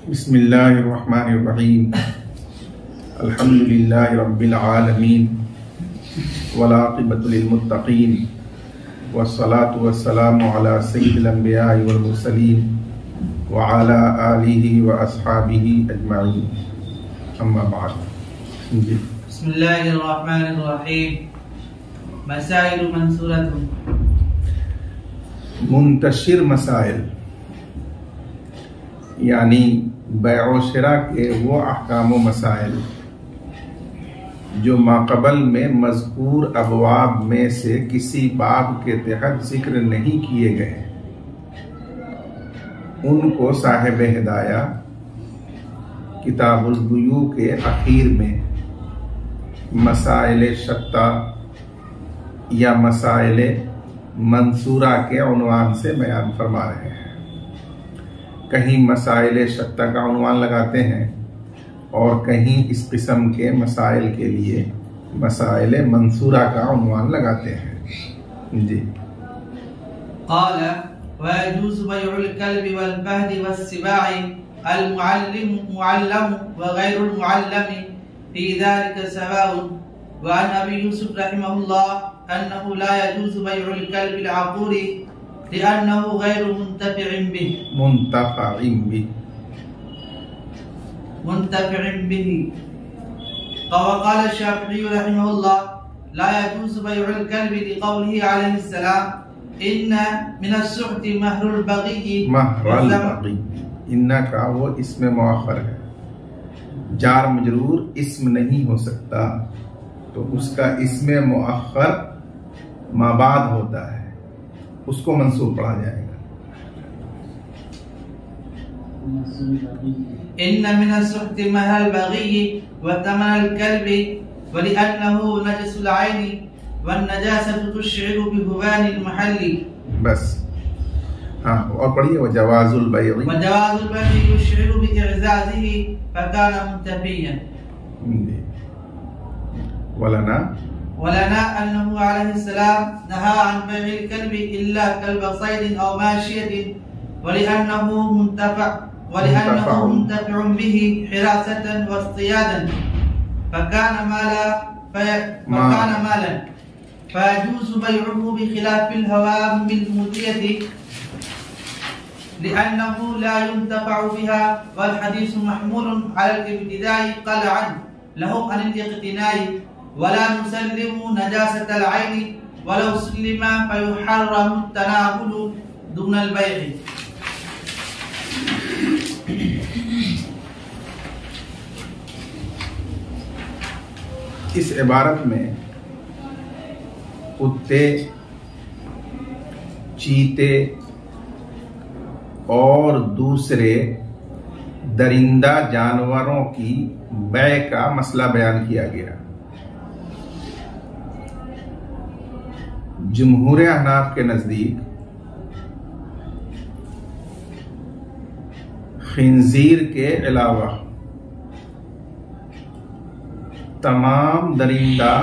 बिस्मिल्लाहिर्रहमानिर्रहीम। अल्हम्दुलिल्लाहि रब्बिल आलमीन वल आक़िबतु लिल मुत्तक़ीन वस्सलातु वस्सलामु अला सय्यिदिल अंबिया'i वल मुरसलीन व अला आलिहि व अस्हाबिहि अजमाईन। अम्मा बाद। बिस्मिल्लाहिर्रहमानिर्रहीम। मसाइल मंसूरतुन। मुंतशिर मसाइल यानी बैअ शिरा के वो अहकाम व मसाइल जो माक़बल में मज़कूर अबवाब में से किसी बाब के तहत जिक्र नहीं किए गए, उनको साहिब हिदाया किताबुल बुयू के आखिर में मसाइल शत्ता या मसाइल मंसूरा के उन्वान से बयान फरमा रहे हैं। कहीं मसाइल शत्ता का उन्वान लगाते हैं और कहीं इस किस्म के मसाइल के लिए मसाइल मंसूरा का उन्वान लगाते हैं। जी। क़ाल व यजूज़ु बैउल कल्बि वल फहदि वस्सिबाइ अल मुअल्लम व गैरुल मुअल्लम फी ज़ालिका सवाउन। व अन अबी यूसुफ रहिमहुल्लाह अन्नहु ला यजूज़ु बैउल कल्बि अल अक़ूरी लिअन्नहु गैरु मुंतफ़िअन बिही। वक़ाल शाफ़िई रहिमहुल्लाह ला यजूज़ु बैउल कल्बि लिक़ौलिही अलैहिस्सलाम इन्न मिनस्सुहति महरुल बग़ी। इन्ना का वो इसमें मुअख्खर है, जार मजरूर इस्म नहीं हो सकता, तो उसका इसमें मुअख्खर माबाद होता है, उसको मंसूब पढ़ा जाएगा। इन्न मिनस्सुहति महल बग़ी व तमनल कल्बि व लिअन्नहु नजसुल ऐनि वन नजासतु तुश्इरु बिहुवानिल महल्ली। बस। हाँ, और पढ़िए वजवाजुल बैइ युश्इरु बिइज़ाज़िही फकान मुंतफ़ियन। वलना अन्नहु अलैहिस्सलाम नहा अन बैइल कल्बि इल्ला कल्ब सैद औ माशियतिन वलिअन्नहु मुंतफ़िउन बिही हिरासतन वस्तियादन फकान मालन फयजूज़ु बैउहु बिखिलाफ़िल हवामिल मुतियति लिअन्नहु ला युंतफ़अु बिहा वल हदीसु महमूलुन अलल इब्तिदाई क़लअन लहुम अनिल इक़्तिनाई वला नुसल्लिमु नजासतल ऐनि वलौ सुल्लिमा फयुहर्रमु तनावुलु दुनल बैइ। इस इबारत में कुत्ते, चीते और दूसरे दरिंदा जानवरों की बै का मसला बयान किया गया। जमहूर अहनाफ के नजदीक खिंजीर के अलावा तमाम दरिंदा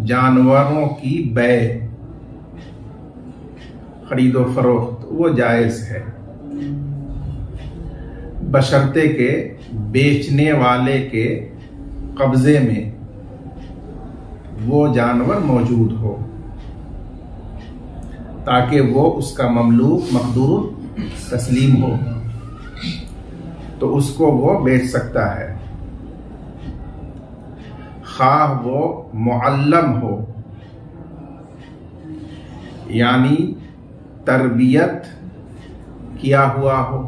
जानवरों की बै खरीदो फरोख्त वो जायज है, बशर्ते के बेचने वाले के कब्जे में वो जानवर मौजूद हो, ताकि वो उसका ममलूक मखदूर तस्लीम हो, तो उसको वो बेच सकता है। खाह वो मुअल्लम हो यानी तरबियत किया हुआ हो,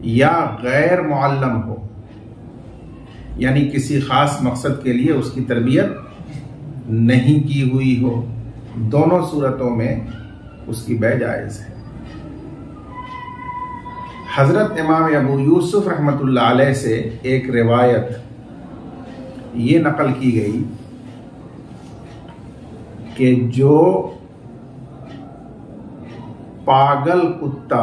या गैर मुअल्लम हो यानी किसी खास मकसद के लिए उसकी तरबियत नहीं की हुई हो, दोनों सूरतों में उसकी बै जायज है। हजरत इमाम अबू यूसुफ रहमतुल्लाह अलैह से एक रिवायत ये नकल की गई कि जो पागल कुत्ता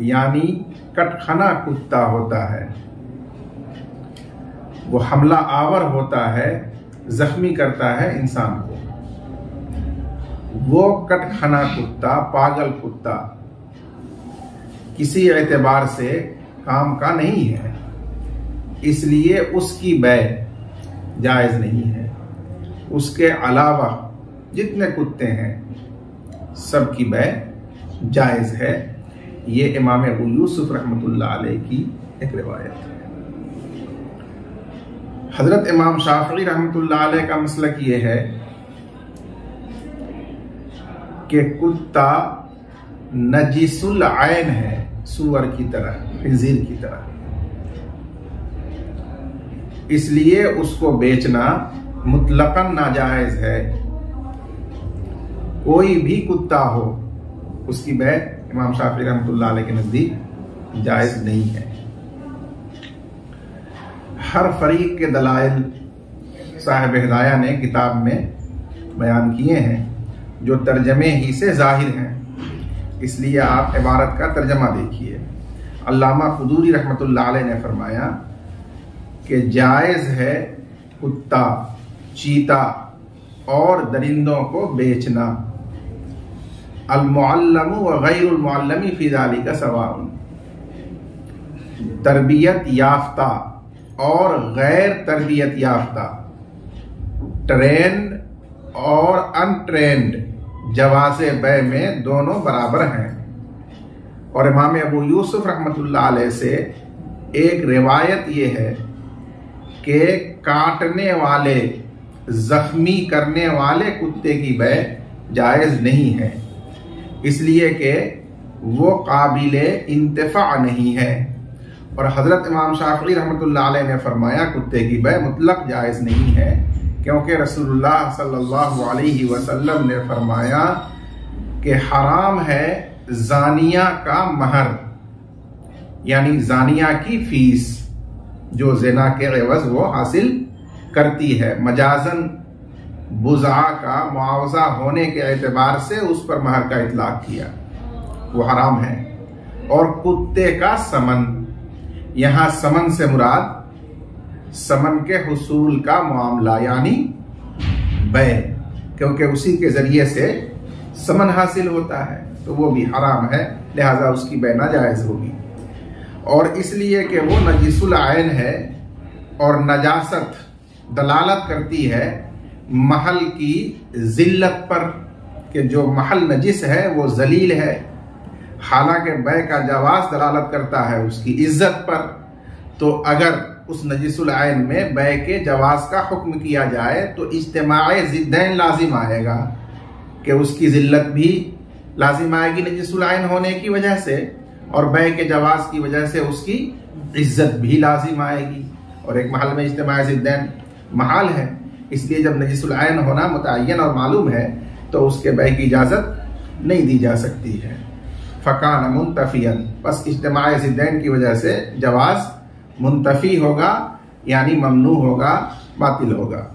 यानी कटखना कुत्ता होता है, वो हमला आवर होता है, जख्मी करता है इंसान को, वो कटखना कुत्ता, पागल कुत्ता किसी एतबार से काम का नहीं है, इसलिए उसकी बै जायज नहीं है। उसके अलावा जितने कुत्ते हैं सबकी बै जायज है। ये इमाम अबू यूसुफ रहमतुल्लाह अलैह की एक रिवायत है। हजरत इमाम शाफी रहमतुल्लाह अलैह का मसलक ये है कि कुत्ता नजीसुल आयन है, सूअर की तरह, खिंजीर की तरह, इसलिए उसको बेचना मुतलकन नाजायज है। कोई भी कुत्ता हो उसकी बै इमाम शाफी रहमतुल्लाह अलैह के नजदीक जायज नहीं है। हर फरीक के दलाइल साहिब हिदाया ने किताब में बयान किए हैं जो तर्जमे ही से जाहिर हैं, इसलिए आप इबारत का तर्जमा देखिए। अल्लामा क़ुदूरी रहमतुल्लाह अलैह ने फरमाया कि जायज है कुत्ता, चीता और दरिंदों को बेचना। अल-मुअल्लमु व गैरुल मुअल्लमी फी ज़ालिका सवाउन। तरबियत याफ्ता और गैर तरबियत याफ्ता, ट्रेंड और अनट्रेंड जवाज़े बै में दोनों बराबर हैं। और इमाम अबू यूसुफ रहमतुल्लाह अलैह से एक रिवायत ये है कि काटने वाले, जख्मी करने वाले कुत्ते की बै जायज नहीं है, इसलिए कि वो काबिले इंतफा नहीं है। और हजरत इमाम शाफी रहमतुल्लाह अलैह ने फरमाया कुत्ते की बै मुतलक जायज नहीं है, क्योंकि रसूलुल्लाह सल्लल्लाहु अलैहि वसल्लम ने फरमाया कि हराम है जानिया का महर, यानी जानिया की फीस जो ज़िना के एवज वो हासिल करती है। मजाजन बुज़ा का मुआवजा होने के एतबार से उस पर महर का इतलाक किया, वो हराम है। और कुत्ते का समन, यहां समन से मुराद समन के हुसूल का मामला यानी बै, क्योंकि उसी के जरिए से समन हासिल होता है, तो वो भी हराम है, लिहाजा उसकी बै नाजायज होगी। और इसलिए कि वो नजीसुल आयन है और नजासत दलालत करती है महल की जिल्लत पर, कि जो महल नजिस है वो जलील है, हालांकि बै का जवाज दलालत करता है उसकी इज्जत पर। तो अगर उस नजीसुल आयन में बै के जवाज का हुक्म किया जाए तो इज्तिमाए जिद्दैन लाजिम आएगा, कि उसकी जिल्लत भी लाजिम आएगी नजीसुल आयन होने की वजह से, और बै के जवाज की वजह से उसकी इज्जत भी लाजिम आएगी। और एक महल में इज्तिमाए जिद्दैन महाल है, इसलिए जब नजीसुल आयन होना मुतअय्यन और मालूम है तो उसके बै की इजाजत नहीं दी जा सकती है। फ़कान मुंतफियन, बस इज्तिमाए जिद्दैन की वजह से जवाज मुंतफी होगा, यानी ममनू होगा, बातिल होगा।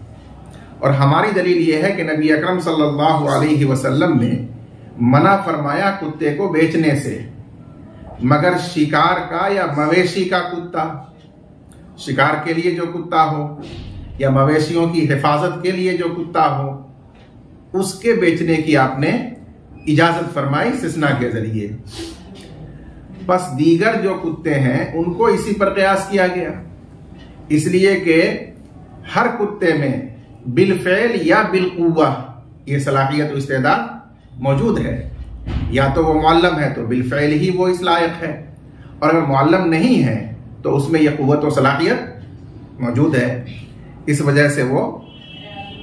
और हमारी दलील यह है कि नबी अकरम सल्लल्लाहु अलैहि वसल्लम ने मना फरमाया कुत्ते को बेचने से, मगर शिकार का या मवेशी का कुत्ता, शिकार के लिए जो कुत्ता हो या मवेशियों की हिफाजत के लिए जो कुत्ता हो, उसके बेचने की आपने इजाजत फरमाई इस्तिस्ना के जरिए। बस दीगर जो कुत्ते हैं उनको इसी पर कयास किया गया, इसलिए कि हर कुत्ते में बिलफेल या बिलकुव्वा ये सलाहियत व इस्तेदाद मौजूद है। या तो वो मुअल्लम है तो बिलफेल ही वो इस लायक है, और अगर मुअल्लम नहीं है तो उसमें यह कुव्वत व सलाहियत मौजूद है, इस वजह से वो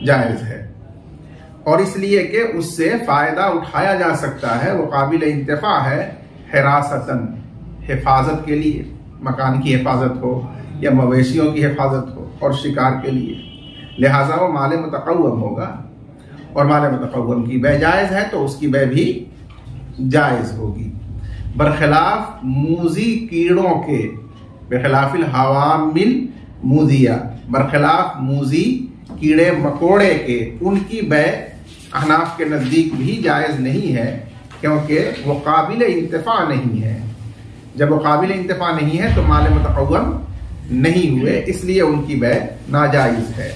जायज है। और इसलिए कि उससे फायदा उठाया जा सकता है, वो काबिल इंतफा है हिरासतन, हिफाजत के लिए, मकान की हिफाजत हो या मवेशियों की हिफाजत हो और शिकार के लिए, लिहाजा वो माल मुतक़व्वम होगा। और माल मुतक़व्वम की बै जायज है तो उसकी बै भी जायज होगी। बरखिलाफ मूजी कीड़ों के, बेखिलाफिल हवामिल मूजिया, बरखिलाफ मूजी कीड़े मकोड़े के, उनकी बै अहनाफ के नज़दीक भी जायज नहीं है, क्योंकि वो काबिल इंतफा नहीं है। जब वो काबिल इंतफा नहीं है तो माल मुतक़व्वम नहीं हुए, इसलिए उनकी बै नाजायज है।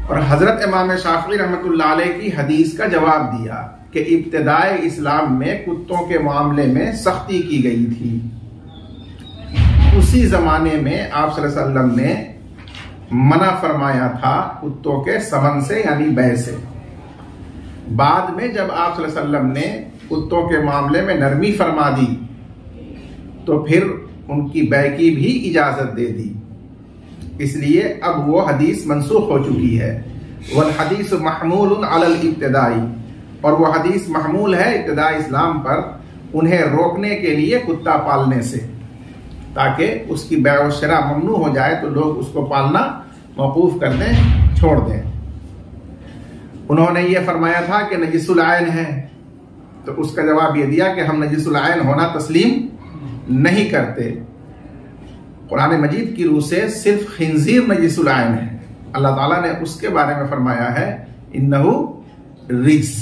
और हजरत इमाम शाफी रहमतुल्लाह अलैह की हदीस का जवाब दिया कि इब्तिदाए इस्लाम में कुत्तों के मामले में सख्ती की गई थी। उसी जमाने में आप सल्लल्लाहु अलैहि वसल्लम ने मना फरमाया था कुत्तों के समन से यानी बै से। बाद में जब आप सल्लल्लाहु अलैहि वसल्लम ने कुत्तों के मामले में नरमी फरमा दी तो फिर उनकी बै की भी इजाजत दे दी। इसलिए अब वो हदीस मनसूख हो चुकी है। वल हदीस महमूल अलल इब्तिदाई, और वो हदीस महमूल है इब्तिदाई इस्लाम पर उन्हें रोकने के लिए कुत्ता पालने से, ताकि उसकी बै व शरा ममनू हो जाए तो लोग उसको पालना मौकूफ कर दें, छोड़ दें। उन्होंने ये फरमाया था कि नजिसुल आयन है, तो उसका जवाब ये दिया कि हम नजिसुल आयन होना तस्लीम नहीं करते। कुरान मजीद की रूह से सिर्फ खिंजीर नजिसुल आयन है। अल्लाह ताला ने उसके बारे में फरमाया है इन्नहु रिस,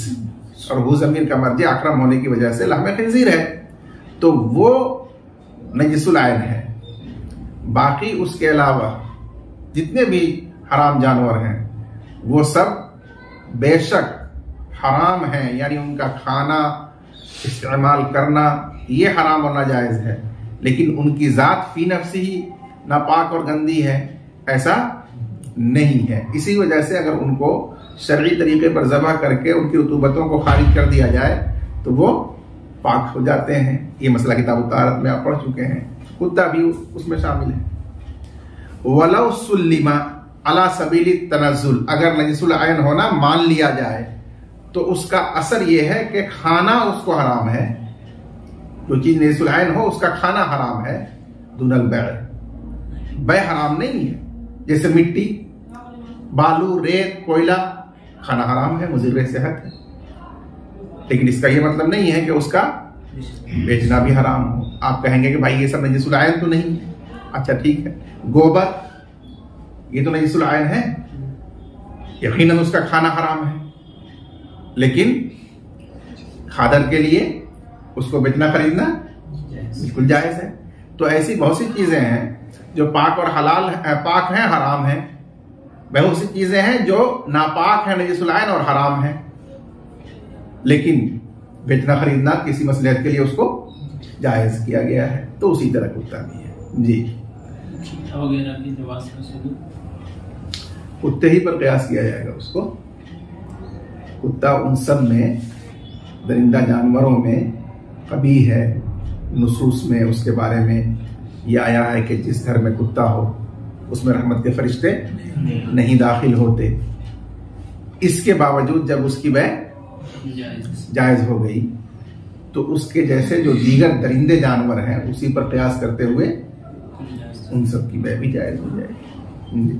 और वो ज़मीर का मर्जी अकरम होने की वजह से लहम खिंजीर है, तो वो नजिसुल आयन है। बाकी उसके अलावा जितने भी हराम जानवर हैं वो सब बेशक हराम हैं, यानी उनका खाना इस्तेमाल करना ये हराम और नाजायज है, लेकिन उनकी जात फी नफ्सी ही नापाक और गंदी है, ऐसा नहीं है। इसी वजह से अगर उनको शरई तरीके पर ज़बह करके उनकी रुतूबतों को खारिज कर दिया जाए तो वो पाक हो जाते हैं। ये मसला किताब ताहरत में आप पढ़ चुके हैं, कुत्ता भी उसमें शामिल है। वलौ सुल्लिमा अला सबीली तनज़्ज़ुल, अगर नजिसुल आयन होना मान लिया जाए तो उसका असर यह है कि खाना उसको हराम है। जो चीज नजिसुल आयन हो उसका खाना हराम है। दुनल बै हराम नहीं है, जैसे मिट्टी, बालू, रेत, कोयला खाना हराम है, मुज़िर सेहत है, लेकिन इसका यह मतलब नहीं है कि उसका बेचना भी हराम हो। आप कहेंगे कि भाई ये सब नजिसुल आयन तो नहीं है। अच्छा ठीक है, गोबर ये तो नजिसुल आयन है, यकीनन उसका खाना हराम है, लेकिन खादर के लिए उसको बेचना खरीदना बिल्कुल जायज है। तो ऐसी बहुत सी चीजें हैं जो पाक और हलाल पाक हैं, हराम हैं। बहुत सी चीजें हैं जो नापाक है, नजिसुल आयन और हराम है, लेकिन बेचना खरीदना किसी मसलहत के लिए उसको जायज किया गया है। तो उसी तरह कुत्ता भी है जी। कुत्ते ही पर कयास किया जाएगा उसको। कुत्ता उन सब में, दरिंदा जानवरों में कभी है, नुसूस में उसके बारे में यह आया है कि जिस घर में कुत्ता हो उसमें रहमत के फरिश्ते नहीं दाखिल होते। इसके बावजूद जब उसकी बै जायज हो गई तो उसके जैसे जो दीगर दरिंदे जानवर हैं उसी पर कयास करते हुए उन सब की बै भी जायज हो जाएगी।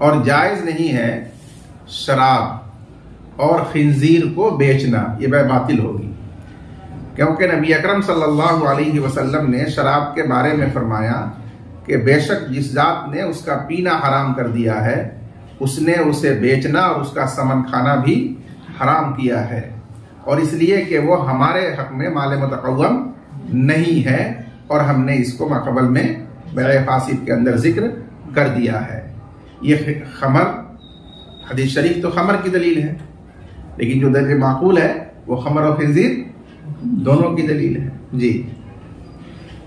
और जायज नहीं है शराब और खिंजीर को बेचना, ये बै बातिल होगी, क्योंकि नबी अकरम सल्लल्लाहु अलैहि वसल्लम ने शराब के बारे में फरमाया कि बेशक जिस जात ने उसका पीना हराम कर दिया है उसने उसे बेचना और उसका समन खाना भी हराम किया है, और इसलिए कि वो हमारे हक में माल मुतक़व्वम नहीं है और हमने इसको माक़बल में बै फासिद के अंदर जिक्र कर दिया है। ये खमर, हदीस शरीफ तो खमर की दलील है, लेकिन जो दर्जे माकूल है वो खमर और खिंजीर दोनों की दलील है जी।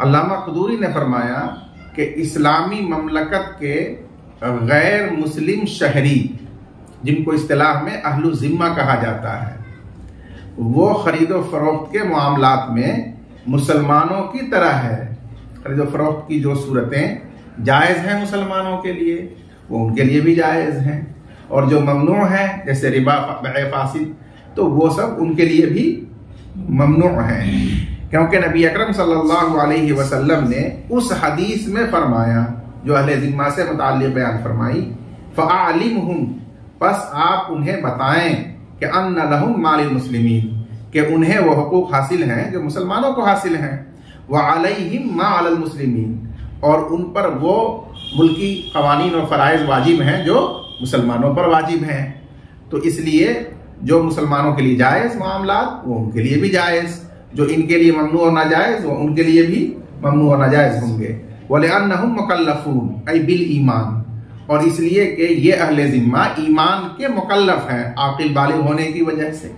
अल्लामा क़ुदूरी ने फरमाया कि इस्लामी ममलकत के गैर मुस्लिम शहरी, जिनको इस्तिलाह में अहलु ज़िम्मा कहा जाता है, वो खरीदो फरोख्त के मामलात में मुसलमानों की तरह है। खरीदो फरोख्त की जो सूरतें जायज़ हैं मुसलमानों के लिए वो उनके लिए भी जायज़ हैं, और जो ममनू है जैसे रिबा, बै फासिद, तो वो सब उनके लिए भी ममनू हैं, क्योंकि नबी अकरम सल्लल्लाहु अलैहि वसल्लम ने उस हदीस में फरमाया जो अहले ज़िम्मा से मुताल्लिक़ बयान फरमाई, फ़अअलिमहुम, बस आप उन्हें बताएं कि अन्ना लहुम मालिल मुस्लिमीन, कि उन्हें वो हुकूक हासिल हैं जो मुसलमानों को हासिल हैं, व अलैहिम मा अलल मुस्लिमीन, और उन पर वो मुल्की कवानीन और फ़राइज़ वाजिब हैं जो मुसलमानों पर वाजिब हैं। तो इसलिए जो मुसलमानों के लिए जायज़ मामलात वो उनके लिए भी जायज़, जो इनके लिए ममनू और नाजायज़ वो उनके लिए भी ममनू और नाजायज़ होंगे। वलिअन्नहुम मुकल्लफून ऐ बिल ईमान, और इसलिए कि ये अहले ज़िम्मा ईमान के मुकल्लफ हैं आकिल बालिग होने की वजह से।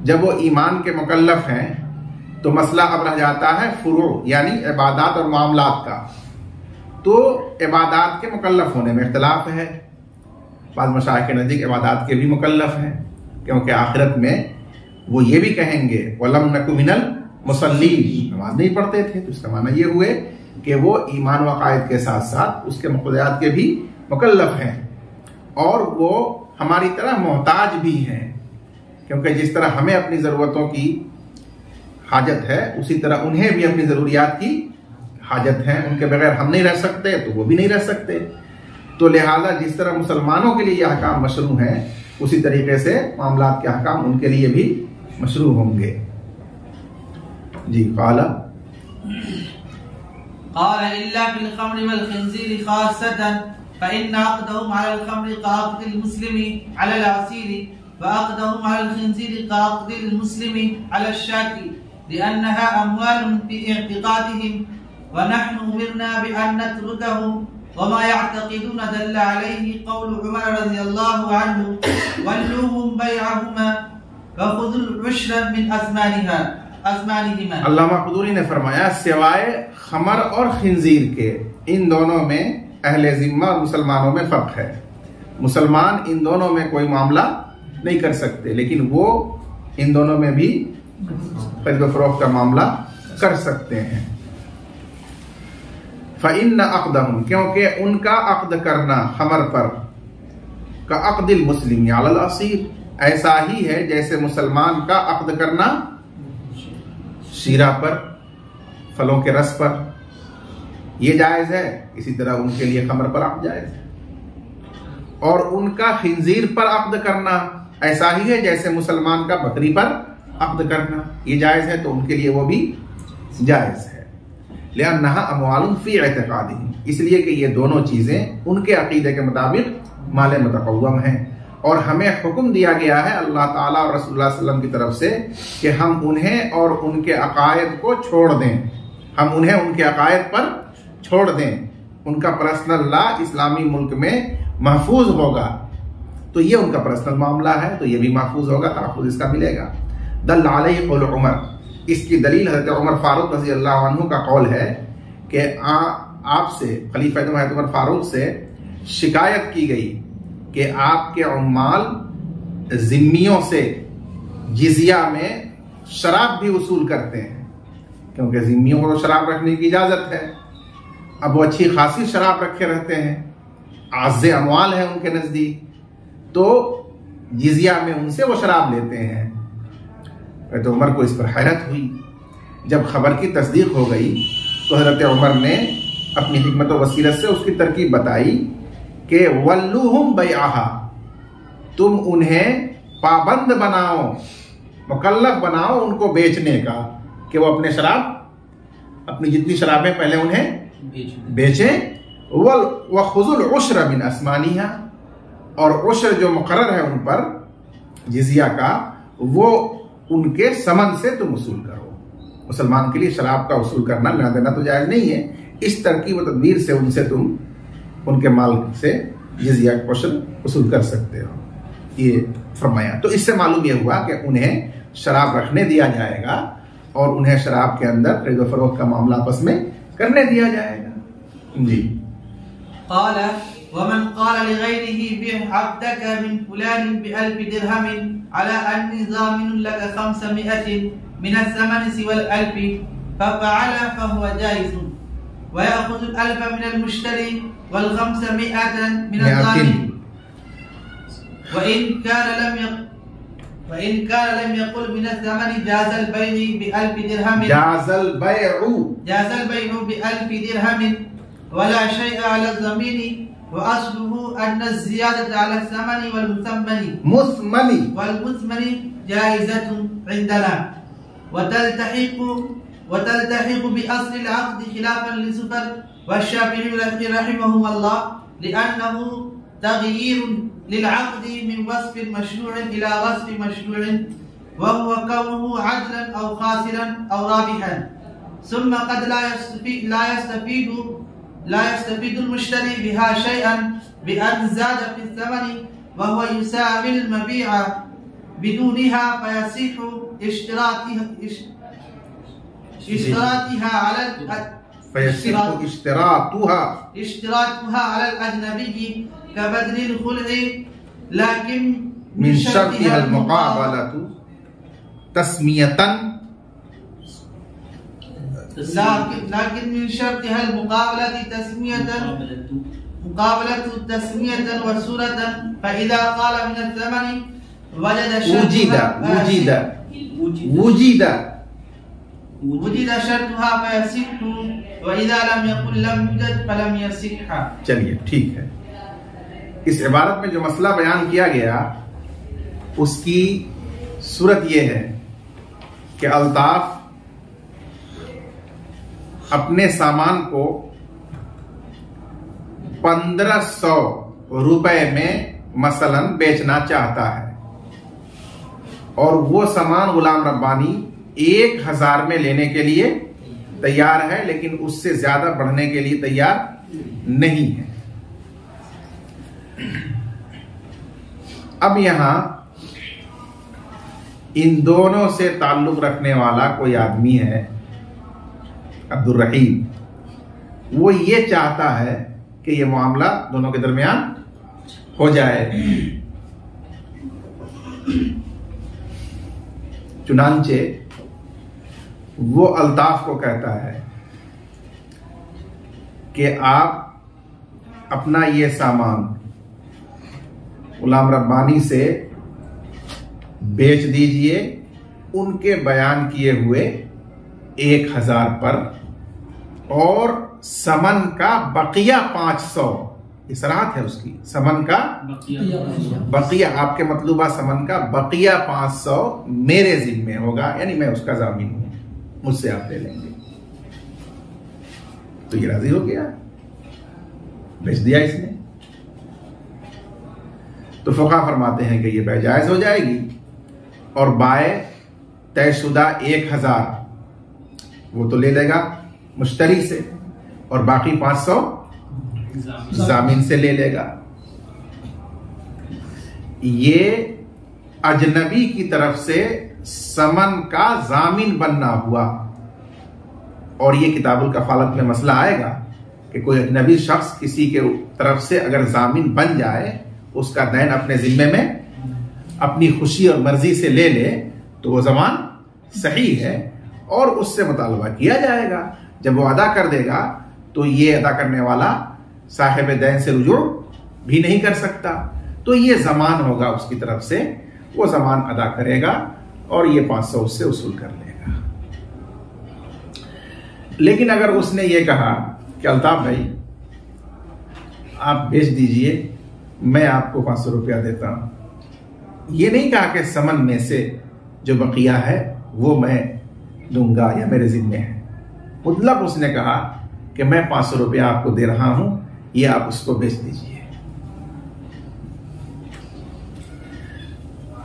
जब वो ईमान के मुकल्लफ हैं तो मसला अब रह जाता है फुरू यानी इबादत और मामलात का। तो इबादत के मुकल्लफ होने में इख्तिलाफ है। बाद मशाइख के नज़दीक इबादत के भी मुकल्लफ हैं, क्योंकि आखिरत में वो ये भी कहेंगे वलम नकु मिनल मुसल्लीन, नमाज नहीं पढ़ते थे। तो इसका माना ये हुए कि वो ईमान व अक़ाइद के साथ साथ उसके मुक़तज़ात के भी मुकल्लफ हैं, और वो हमारी तरह मोहताज भी हैं, क्योंकि जिस तरह हमें अपनी ज़रूरतों की हाजत है उसी तरह उन्हें भी अपनी ज़रूरियात की हाजत है। उनके बगैर हम नहीं रह सकते तो वो भी नहीं रह सकते। तो लिहाजा जिस तरह मुसलमानों के लिए यह अहकाम मशरू हैं उसी तरीके से मामलात के अहकाम उनके लिए भी मशरू होंगे। जी क़ाला इल्ला बिल ख़म्रि वल ख़िंज़ीरि ख़ास्सतन फ़इन्न अक़दहुम अलल ख़म्रि कअक़दिल मुस्लिमी अलल असीरी व अक़दहुम अलल ख़िंज़ीरि कअक़दिल मुस्लिमी अलल शाकी लिअन्नहा अम्वालुन फ़ी इअ्तिक़ादिहिम व नहनु उमिरना बिअन नत्रुकहुम वमा यअतक़िदून दल्ला अलैहि क़ौलु उमर रज़ियल्लाहु अन्हु वल्लूहुम बैअहुमा व ख़ुज़ुल उश्र मिन अज़मानिहिमा। अल्लामा क़ुदूरी ने फरमाया सिवाय खमर और खिंजीर के इन दोनों में अहले ज़िम्मा और मुसलमानों में फ़र्क है। मुसलमान इन दोनों में कोई मामला नहीं कर सकते, लेकिन वो इन दोनों में भी खरीद फरोख्त का मामला कर सकते हैं। फ़इन्न अक़दहुम, क्योंकि उनका अक़द करना खमर पर का अक़दिल मुस्लिम अलल असीर, ऐसा ही है जैसे मुसलमान का अक़द करना शीरा पर, फलों के रस पर, यह जायज है। इसी तरह उनके लिए खमर पर अक़द जायज है। और उनका खिंजीर पर अक़द करना ऐसा ही है जैसे मुसलमान का बकरी पर अक़द करना, ये जायज है, तो उनके लिए वो भी जायज है। लिअन्नहा अम्वालुन फ़ी इअ्तिक़ादिहिम, इसलिए कि ये दोनों चीजें उनके अक़ीदे के मुताबिक माल मुतक़व्वम हैं। और हमें हुक्म दिया गया है अल्लाह ताला और रसूलुल्लाह सल्लल्लाहु अलैहि वसल्लम की तरफ से कि हम उन्हें और उनके अकायद को छोड़ दें, हम उन्हें उनके अकायद पर छोड़ दें। उनका पर्सनल लॉ इस्लामी मुल्क में महफूज होगा, तो ये उनका पर्सनल मामला है, तो ये भी महफूज होगा, तहफ़्फ़ुज़ इसका मिलेगा। दल अलैहि क़ौल उमर, इसकी दलील हज़रत उमर फारूक रज़ी अल्लाह अन्हु का कौल है कि आपसे खलीफा हज़रत उमर फारूक से शिकायत की गई कि आपके उम्माल जिम्मियों से जिजिया में शराब भी वसूल करते हैं, क्योंकि जिम्मियों को शराब रखने की इजाजत है। अब वो अच्छी खासी शराब रखे रहते हैं, आज़े अमवाल है उनके नजदीक, तो जिजिया में उनसे वो शराब लेते हैं। तो उमर को इस पर हैरत हुई। जब खबर की तस्दीक हो गई तो हजरत उमर ने अपनी हिकमत व वसीरत से उसकी तरकीब बताई कि वल्लूहुम बैअहा, तुम उन्हें पाबंद बनाओ, मुकल्लफ बनाओ उनको बेचने का, कि वो अपने शराब, अपनी जितनी शराबें पहले उन्हें बेचें। व खुज़ुल उश्र मिन अस्मानिहा, और उश्र जो मुकर्रर है उन पर जिजिया का, वो उनके समन से तुम वसूल करो। मुसलमान के लिए शराब का वसूल करना, लेना देना तो जायज नहीं है। इस तरकीब व तदबीर से उनसे तुम उनके माल से जिजिया वसूल कर सकते हो, ये फरमाया। तो इससे मालूम यह हुआ कि उन्हें शराब रखने दिया जाएगा और उन्हें शराब के अंदर खरीद फरोख्त का मामला आपस में करने दिया जाएगा। जी क़ाला वमन क़ाला लिग़ैरिही बिह अब्दक मिन फुलान बिअल्फ़ दिरहमिन अला अन्नी ज़ामिनुन लक 500 मिन अज़्ज़मन सिवल अल्फ़ फ़फ़अल फ़हुव जाइज़ुन व यअख़ुज़ु अल्फ़ मिन अल-मुश्तरी वल 500 मिन अज़्ज़ामिन वइन कान लम यक़ुल मिन अज़्ज़मन जाज़ल बैअ बिअल्फ़ दिरहमिन जाज़ल बैअ बिअल्फ़ दिरहमिन वला शैअ अला ज़मीनी वअस्लुहु अन्न ज़ियादत अला समनी वल-मुस्मनी जाइज़तुन इंदना वतल्तहिक़ु बिअस्ल अल-अक़द खिलाफन लिज़ुफ़र वश्शाफ़िई रहिमहुल्लाह लिअन्नहु तग़यीरुन लिल-अक़द मिन वस्फ़िन मशरू'इन इला वस्फ़िन मशरू'इन वहुव कौनुहु अदलन औ ख़ासिरन औ राबिहन सुम्मा क़द ला यस्तफ़ीदु al-मुश्तरी बिहा शयअन बिअन ज़ाद फ़ी अस-समनि वहुव युसावी al-मबीअ बिदूनिहा फयसिहु इश्तिरातुहा अला al-अजनबी कबदल al-खुल्इ लाकिन मिन शर्तिहा al-मुक़ाबलतु तस्मियतन लाकिन मिन शर्तिहा al-मुक़ाबलतु तस्मियतन व सूरतन फ़इज़ा क़ाल मिन अस-समनि वुजिद शर्तुहा फयसिहु व इज़ा लम यकुल लम युजद फलम यसिहहा। चलिए ठीक है, इस इबारत में जो मसला बयान किया गया उसकी सूरत यह है कि अल्ताफ अपने सामान को 1500 रुपए में मसलन बेचना चाहता है और वो सामान गुलाम रब्बानी 1000 में लेने के लिए तैयार है, लेकिन उससे ज्यादा बढ़ने के लिए तैयार नहीं है। अब यहां इन दोनों से ताल्लुक रखने वाला कोई आदमी है अब्दुल रहीम, वो ये चाहता है कि ये मामला दोनों के दरमियान हो जाए। चुनांचे वो अल्ताफ को कहता है कि आप अपना ये सामान गुलाम रब्बानी से बेच दीजिए उनके बयान किए हुए 1000 पर और समन का बकिया 500, इसरात है उसकी, समन का बकिया आपके मतलूबा समन का बकिया 500 मेरे जिम्मे होगा, यानी मैं उसका जामीन हूं, मुझसे आप ले लेंगे। तो ये राजी हो गया, बेच दिया इसने। तो फुक़हा फरमाते हैं कि ये बै जायज हो जाएगी और बाय तयशुदा 1000 वो तो ले लेगा मुश्तरी से और बाकी 500 जामीन से ले लेगा। ये अजनबी की तरफ से समन का जामीन बनना हुआ। और ये किताबुल कफालत में मसला आएगा कि कोई अजनबी शख्स किसी के तरफ से अगर जामीन बन जाए, उसका दैन अपने जिम्मे में अपनी खुशी और मर्जी से ले ले तो वो जमान सही है और उससे मुतालबा किया जाएगा। जब वो अदा कर देगा तो ये अदा करने वाला साहिब दैन से रुजू भी नहीं कर सकता, तो ये जमान होगा उसकी तरफ से, वो जमान अदा करेगा और ये 500 उससे वसूल कर लेगा। लेकिन अगर उसने ये कहा कि अल्ताफ भाई आप बेच दीजिए, मैं आपको 500 रुपया देता हूं, ये नहीं कहा कि समन में से जो बकिया है वो मैं दूंगा या मेरे जिम्मे है, मुतलक उसने कहा कि मैं 500 रुपया आपको दे रहा हूं, ये आप उसको बेच दीजिए।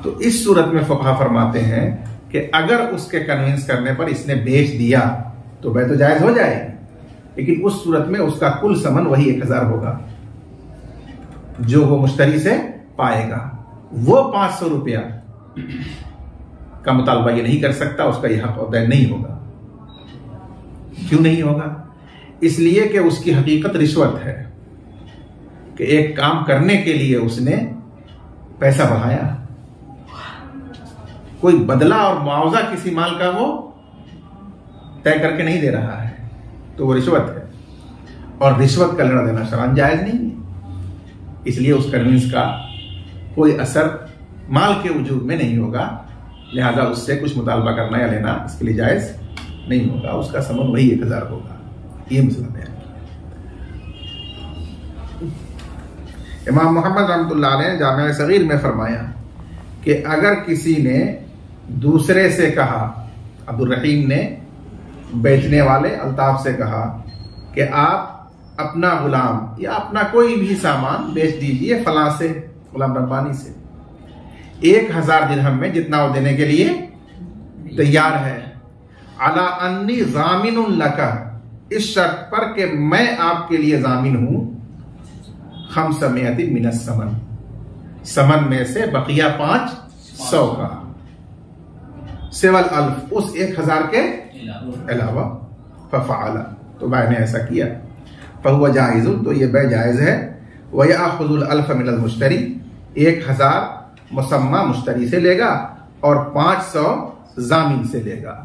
तो इस सूरत में फुक़हा फरमाते हैं कि अगर उसके कन्विंस करने पर इसने बेच दिया तो बै तो जायज हो जाएगी, लेकिन उस सूरत में उसका कुल समन वही 1000 होगा जो वो मुश्तरी से पाएगा। वो 500 रुपया का मुतालबा ये नहीं कर सकता, उसका ये हक और दैन नहीं होगा। क्यों नहीं होगा? इसलिए कि उसकी हकीकत रिश्वत है कि एक काम करने के लिए उसने पैसा बढ़ाया, कोई बदला और मुआवजा किसी माल का वो तय करके नहीं दे रहा है, तो वो रिश्वत है और रिश्वत का लेना देना शरअन जायज नहीं है। इसलिए उस कन्विंस का कोई असर माल के वजूद में नहीं होगा, लिहाजा उससे कुछ मुतालबा करना या लेना इसके लिए जायज नहीं होगा, उसका समन वही 1000 होगा। ये मसला है। इमाम मोहम्मद रहमतुल्लाह अलैह ने जामिया सगीर में फरमाया कि अगर किसी ने दूसरे से कहा, अब्दुल रहीम ने बेचने वाले अल्ताफ से कहा कि आप अपना गुलाम या अपना कोई भी सामान बेच दीजिए फलां से, गुलाम रब्बानी से, 1000 दिरहम में, जितना वो देने के लिए तैयार है, अला अन्नी ज़ामिनुन लका, इस शर्त पर कि मैं आपके लिए जामिन हूं, 500 मिनस समन, समन में से बकिया 500 का, सेवल अल्फ, उस 1000 के अलावा, फफ़अला, तो भाई ने ऐसा किया, फहुवा जाइज़ुन, तो ये बै जायज़ है, व याख़ुज़ुल अल्फ मिनल मुश्तरी, 1000 मुसम्मा मुश्तरी से लेगा और 500 जामिन से लेगा।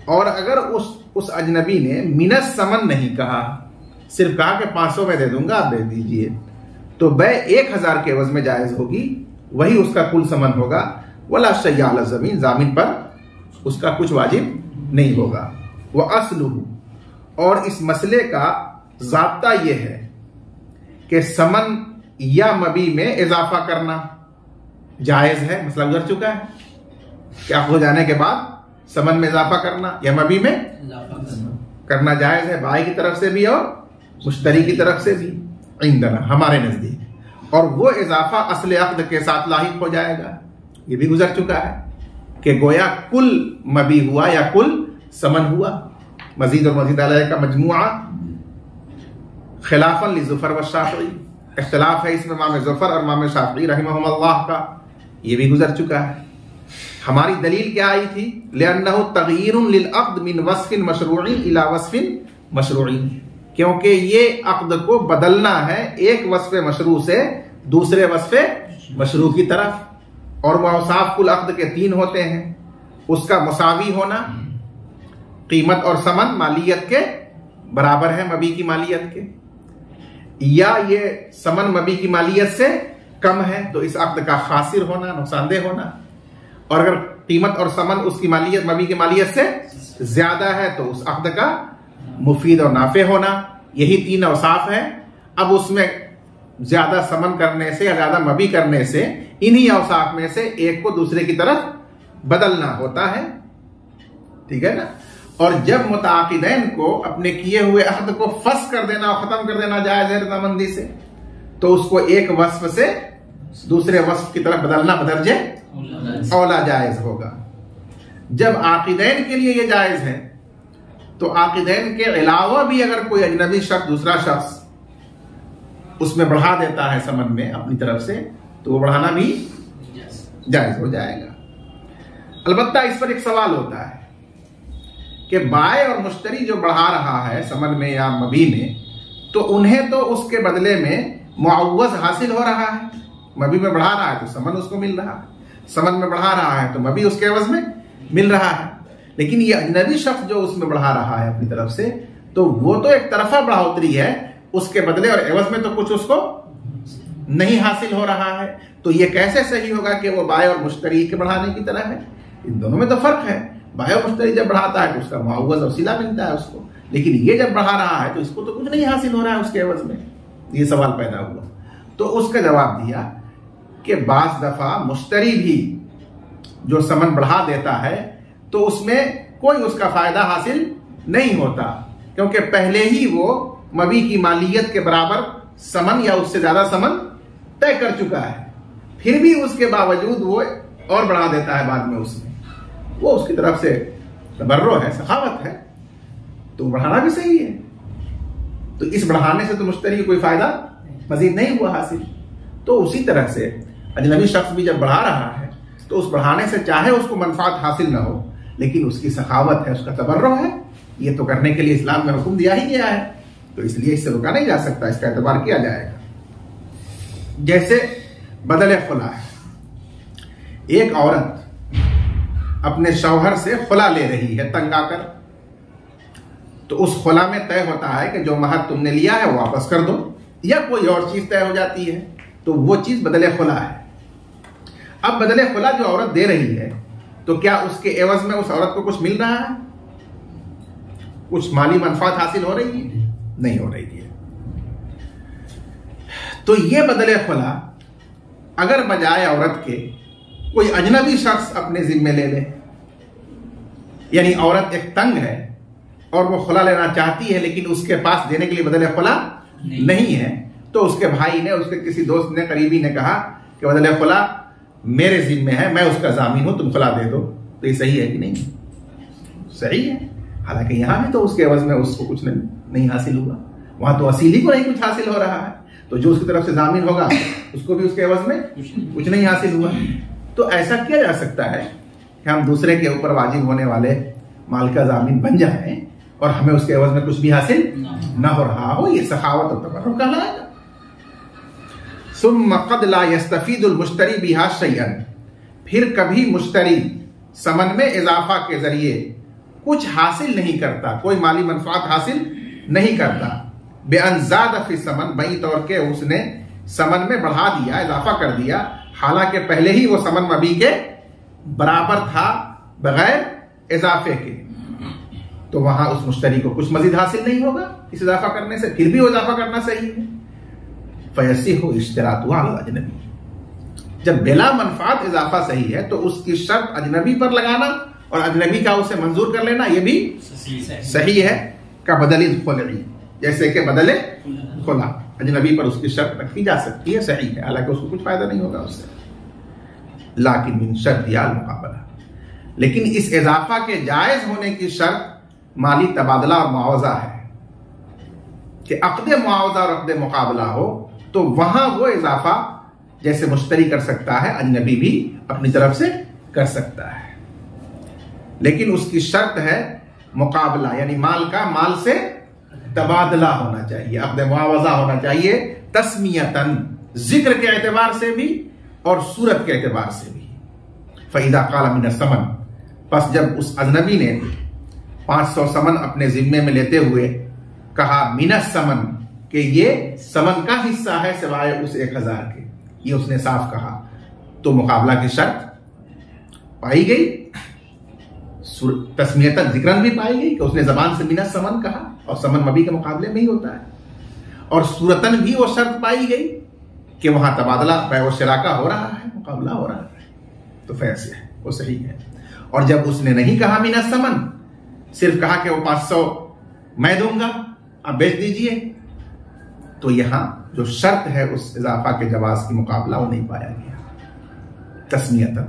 और अगर उस अजनबी ने मिनस समन नहीं कहा, सिर्फ कहा कि 500 में दे दूंगा, आप दे दीजिए, तो बै 1000 के एवज में जायज होगी, वही उसका कुल समन होगा, वला शय्या अला ज़मीन, जामिन पर उसका कुछ वाजिब नहीं होगा। वह अस्लुहु, और इस मसले का ज़ाब्ता यह है कि समन या मबी में इजाफा करना जायज है, मसला गुजर चुका है, क्या हो जाने के बाद समन में इजाफा करना या मबी में करना जायज है, बाई की तरफ से भी और मुश्तरी की तरफ से भी, इंदना, हमारे नजदीक, और वो इजाफा असले अक्द के साथ लाहिक हो जाएगा, ये भी गुजर चुका है कि गोया कुल मबी हुआ या कुल समन हुआ। मजीद और मजीद अलैह का मजमुआ खिलाफन लिजुफर व शाफी, इख्तिलाफ है इसमें इमाम ज़ुफर और इमाम शाफी रहमहुमुल्लाह का, ये भी गुजर चुका है। हमारी दलील क्या आई थी, लिअन्नहु तग़यीरुन लिल अक़्द मिन वस्फ़िन मशरूइन इला वस्फ़िन मशरूइन, क्योंकि ये अक़्द को बदलना है एक वस्फ़े मशरू से दूसरे वस्फ़े मशरू की तरफ, और वह औसाफ कुल अक़्द के 3 होते हैं, उसका मुसावी होना, कीमत और समन मालियत के बराबर है मबी की मालियत के, या ये समन मबी की मालियत से कम है तो इस अक़्द का खासिर होना, नुकसानदेह होना, और अगर कीमत और समन उसकी मालियत मबी की मालियत से ज्यादा है तो उस अक़्द का मुफीद और नाफे होना। यही 3 औसाफ है। अब उसमें ज्यादा समन करने से या ज्यादा मबी करने से इन्हीं औसाफ में से एक को दूसरे की तरफ बदलना होता है, ठीक है ना। और जब मुताकिदैन को अपने किए हुए अहद को फस कर देना और खत्म कर देना जायज है रजामंदी से, तो उसको एक वस्फ से दूसरे वस्फ की तरफ बदलना बदरजे औला जायज होगा। जब आकिदैन के लिए यह जायज है तो आकिदैन के अलावा भी अगर कोई अजनबी शख्स दूसरा शख्स उसमें बढ़ा देता है समन में अपनी तरफ से, तो वो बढ़ाना भी जायज हो जाएगा। अलबत्ता इस पर एक सवाल होता है कि बाय और मुश्तरी जो बढ़ा रहा है समन में या मबी में, तो उन्हें तो उसके बदले में मुअव्वज़ हासिल हो रहा है। मबी में बढ़ा रहा है तो समन उसको मिल रहा है, समन में बढ़ा रहा है तो मबी उसके एवज में मिल रहा है। लेकिन ये अजनबी शख्स जो उसमें बढ़ा रहा है अपनी तरफ से, तो वो तो एक तरफा बढ़ावतरी है, उसके बदले और एवज में तो कुछ उसको नहीं हासिल हो रहा है। तो ये कैसे सही होगा कि वो बाय और मुश्तरी के बढ़ाने की तरह है? इन दोनों में तो फर्क है। बाय और मुश्तरी जब बढ़ाता है तो उसका मुअव्वज़ और सिला मिलता है उसको, लेकिन ये जब बढ़ा रहा है तो इसको तो कुछ नहीं हासिल हो रहा है उसके एवज में। ये सवाल पैदा हुआ, तो उसका जवाब दिया कि बाज़ दफा मुश्तरी भी जो समन बढ़ा देता है तो उसमें कोई उसका फायदा हासिल नहीं होता, क्योंकि पहले ही वो मबी की मालियत के बराबर समन या उससे ज्यादा समन तय कर चुका है। फिर भी उसके बावजूद वो और बढ़ा देता है बाद में, उसमें वो उसकी तरफ से तबर्रो है, सखावत है, तो बढ़ाना भी सही है। तो इस बढ़ाने से तो मुश्तरी को कोई फायदा मजीद नहीं हुआ हासिल। तो उसी तरह से अजनबी शख्स भी जब बढ़ा रहा है तो उस बढ़ाने से चाहे उसको मनफात हासिल ना हो, लेकिन उसकी सखावत है, उसका तबर्रो है, ये तो करने के लिए इस्लाम में हुक्म दिया ही गया है, तो इसलिए इससे रुका नहीं जा सकता, इसका एतबार किया जाएगा। जैसे बदले खुला है, एक औरत अपने शौहर से खुला ले रही है तंगा कर, तो उस खुला में तय होता है कि जो महर तुमने लिया है वो वापस कर दो, या कोई और चीज तय हो जाती है, तो वो चीज बदले खुला है। अब बदले खुला जो औरत दे रही है, तो क्या उसके एवज में उस औरत को कुछ मिल रहा है? कुछ माली मनफात हासिल हो रही है? नहीं हो रही है। तो ये बदले खुला अगर बजाय औरत के कोई अजनबी शख्स अपने जिम्मे ले ले, यानी औरत एक तंग है और वो खुला लेना चाहती है लेकिन उसके पास देने के लिए बदले खुला नहीं है, तो उसके भाई ने, उसके किसी दोस्त ने, करीबी ने कहा कि बदले खुला मेरे जिम्मे है, मैं उसका जामीन हूं, तुम खुला दे दो। तो ये सही है कि नहीं? सही है। हालांकि यहां भी तो उसके एवज में उसको कुछ नहीं हासिल हुआ, वहां तो असीली को नहीं कुछ हासिल हो रहा है, तो जो उसकी तरफ से जामीन होगा उसको भी उसके एवज में कुछ नहीं हासिल हुआ। तो ऐसा किया जा सकता है कि हम दूसरे के ऊपर वाजिब होने वाले माल का जामीन बन जाएं और हमें उसके एवज में कुछ भी हासिल ना हो रहा हो, ये सखावत और तबर्रुक कहलाएगा। सुम्मा क़द ला यस्तफ़ीदुल मुश्तरी बिहा शैअन, फिर कभी मुश्तरी समन में इजाफा के जरिए कुछ हासिल नहीं करता, कोई माली मनफात हासिल नहीं करता। बेअन ज़ादा फी समन, बई तौर के उसने समन में बढ़ा दिया, इजाफा कर दिया, हालांकि पहले ही वो समन मबी के बराबर था बगैर इजाफे के, तो वहां उस मुश्तरी को कुछ मजीद हासिल नहीं होगा इस इजाफा करने से, फिर भी वो इजाफा करना सही है। फयसिहु इश्तिरातु अला अजनबी, जब बिला मनफात इजाफा सही है तो उसकी शर्त अजनबी पर लगाना और अजनबी का उसे मंजूर कर लेना ये भी सही है। का बदलिल खुलई, जैसे कि बदले खुला, अजनबी पर उसकी शर्त रखी जा सकती है, सही है, हालांकि उसको कुछ फायदा नहीं होगा उससे। लाकिन मिन शर्त या मुकाबला, लेकिन इस इजाफा के जायज होने की शर्त माली तबादला और मुआवजा है कि अक़्द मुआवजा और अक़्द मुकाबला हो, तो वहां वो इजाफा जैसे मुश्तरी कर सकता है, अजनबी भी अपनी तरफ से कर सकता है, लेकिन उसकी शर्त है मुकाबला, यानी माल का माल से तबादला होना चाहिए, अक़्द मुआवजा होना चाहिए, तस्मियतन, जिक्र के एतबार से भी और सूरत के एतबार से भी। फ़इज़ा क़ाल मिन समन, बस जब उस अजनबी ने 500 समन अपने जिम्मे में लेते हुए कहा मिनस समन, कि ये समन का हिस्सा है सिवाय उस 1000 के, ये उसने साफ कहा, तो मुकाबला की शर्त पाई गई, तस्मियतन जिक्रन भी पाई गई कि उसने जबान से मिनस समन कहा और समन मबी के मुकाबले में ही होता है, और सूरतन भी वो शर्त पाई गई कि वहां तबादला बैव शिराका हो रहा है, मुकाबला हो रहा है, तो फैसले है वो सही है। और जब उसने नहीं कहा मिनस समन, सिर्फ कहा कि वो 500 मैं दूंगा, आप बेच दीजिए, तो यहां जो शर्त है उस इजाफा के जवाज की मुकाबला वो नहीं पाया गया। तस्मियतन,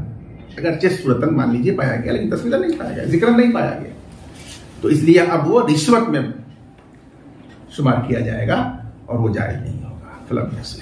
अगरचे सूरतन मान लीजिए पाया गया, लेकिन तस्मियतन नहीं पाया गया, जिक्र नहीं पाया गया, तो इसलिए अब वो रिश्वत में शुमार किया जाएगा और वो जायज नहीं होगा। फलम यस्ह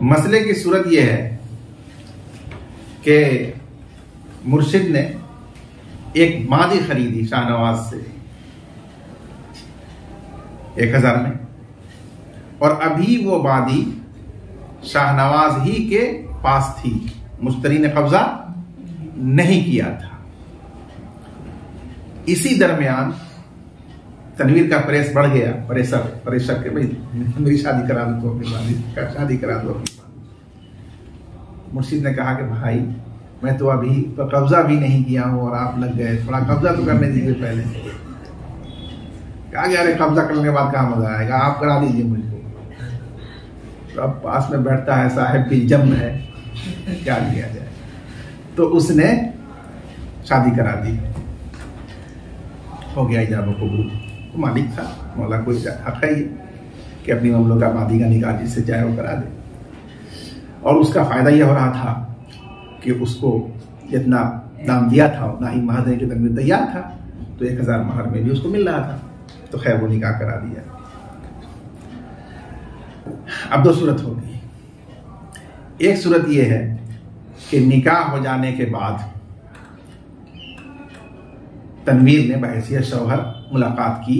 मसले की सूरत यह है कि मुर्शिद ने एक मादी खरीदी शाहनवाज से 1000 में, और अभी वो मादी शाहनवाज ही के पास थी, मुश्तरी ने कब्जा नहीं किया था। इसी दरमियान तनवीर का प्रेस बढ़ गया, प्रेशर के भाई मेरी शादी करा दो, तो अपनी मादी का शादी करा दो अपनी मादी। मुर्शिद ने कहा कि भाई मैं तो अभी तो कब्जा भी नहीं किया हूं और आप लग गए, थोड़ा कब्जा तो करने दीजिए पहले। कहा गया अरे कब्जा करने के बाद कहाँ मजा आएगा, आप करा दीजिए मुझको। तो अब पास में बैठता है साहिब भी जम है, क्या किया जाए, तो उसने शादी करा दी, हो गया इजाब कबूल। तो मालिक था, मौला कोई हक है कि अपनी मामलों का मादी का निकाह जिससे चाहे वो करा दे। और उसका फायदा यह हो रहा था कि उसको जितना दाम दिया था उतना ही महर देने के तक भी तैयार था, तो 1000 महर में भी उसको मिल रहा था, तो खैर वो निकाह करा दिया। अब 2 सूरत होगी। एक सूरत ये है कि निकाह हो जाने के बाद तनवीर ने बहैसियत शौहर मुलाकात की,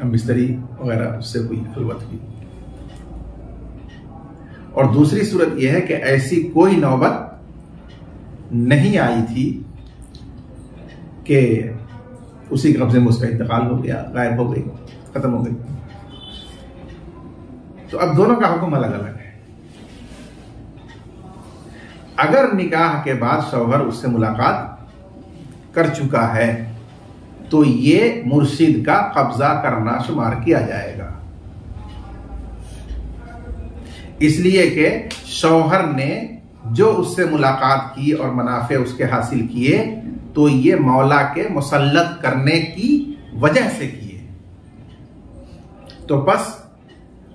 हम बिस्तरी वगैरह उससे हुई, खिलवत हुई। और दूसरी सूरत यह है कि ऐसी कोई नौबत नहीं आई थी कि उसी कब्जे में उसका इंतकाल हो गया, गायब हो गई, खत्म हो गई। तो अब दोनों का हुक्म अलग अलग है। अगर निकाह के बाद शौहर उससे मुलाकात कर चुका है तो ये मुर्शिद का कब्जा करना शुमार किया जाएगा, इसलिए कि शौहर ने जो उससे मुलाकात की और मुनाफे उसके हासिल किए तो ये मौला के मुसल्लत करने की वजह से किए। तो बस